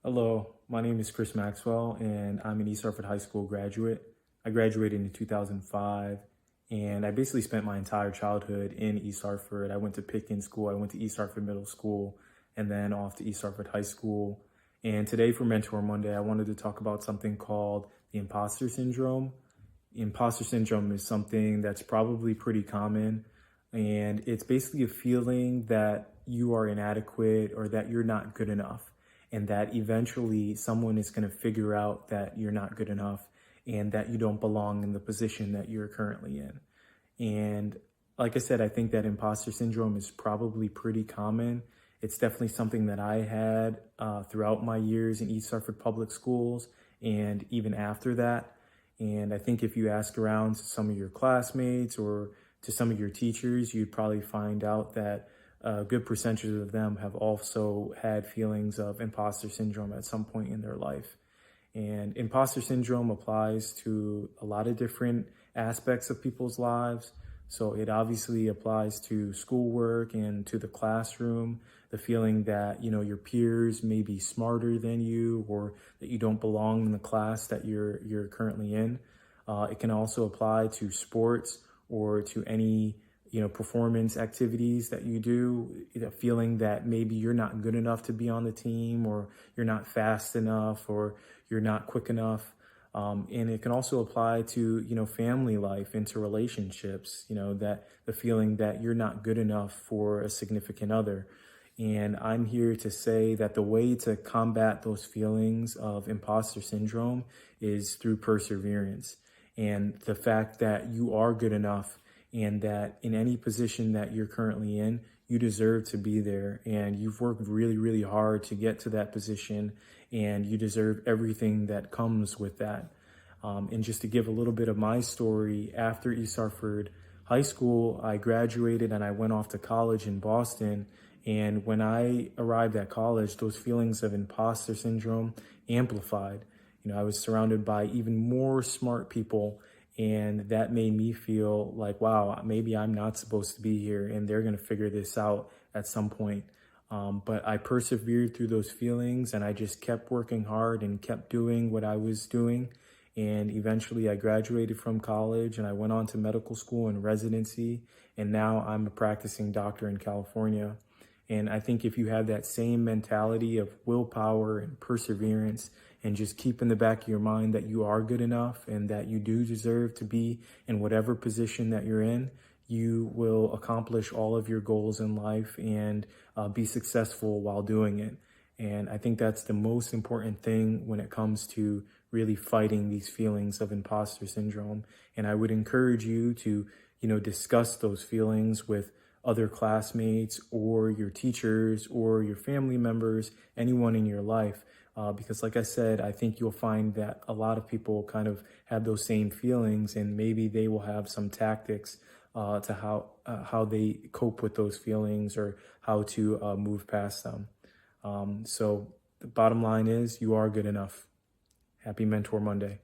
Hello, my name is Chris Maxwell, and I'm an East Hartford High School graduate. I graduated in 2005, and I basically spent my entire childhood in East Hartford. I went to Pitkin school, I went to East Hartford Middle School, and then off to East Hartford High School. And today for Mentor Monday, I wanted to talk about something called the imposter syndrome. Imposter syndrome is something that's probably pretty common, and it's basically a feeling that you are inadequate or that you're not good enough, and that eventually someone is going to figure out that you're not good enough and that you don't belong in the position that you're currently in. And like I said, I think that imposter syndrome is probably pretty common. It's definitely something that I had throughout my years in East Hartford Public Schools and even after that. And I think if you ask around to some of your classmates or to some of your teachers, you'd probably find out that a good percentage of them have also had feelings of imposter syndrome at some point in their life. And imposter syndrome applies to a lot of different aspects of people's lives. So it obviously applies to schoolwork and to the classroom, the feeling that, your peers may be smarter than you or that you don't belong in the class that you're currently in. It can also apply to sports or to any performance activities that you do, feeling that maybe you're not good enough to be on the team, or you're not fast enough, or you're not quick enough. And it can also apply to, family life, into relationships, that the feeling that you're not good enough for a significant other. And I'm here to say that the way to combat those feelings of imposter syndrome is through perseverance and the fact that you are good enough, and that in any position that you're currently in, you deserve to be there, and you've worked really, really hard to get to that position, and you deserve everything that comes with that. And just to give a little bit of my story, after East Hartford High School, I graduated and I went off to college in Boston. And when I arrived at college, those feelings of imposter syndrome amplified. I was surrounded by even more smart people, and that made me feel like, wow, maybe I'm not supposed to be here and they're going to figure this out at some point. But I persevered through those feelings, and I just kept working hard and kept doing what I was doing. And eventually I graduated from college and I went on to medical school and residency. And now I'm a practicing doctor in California. And I think if you have that same mentality of willpower and perseverance, and just keep in the back of your mind that you are good enough and that you do deserve to be in whatever position that you're in, you will accomplish all of your goals in life and be successful while doing it. And I think that's the most important thing when it comes to really fighting these feelings of imposter syndrome. And I would encourage you to, discuss those feelings with other classmates or your teachers or your family members, anyone in your life. Because like I said, I think you'll find that a lot of people kind of have those same feelings, and maybe they will have some tactics to how they cope with those feelings or how to move past them. So the bottom line is you are good enough. Happy Mentor Monday.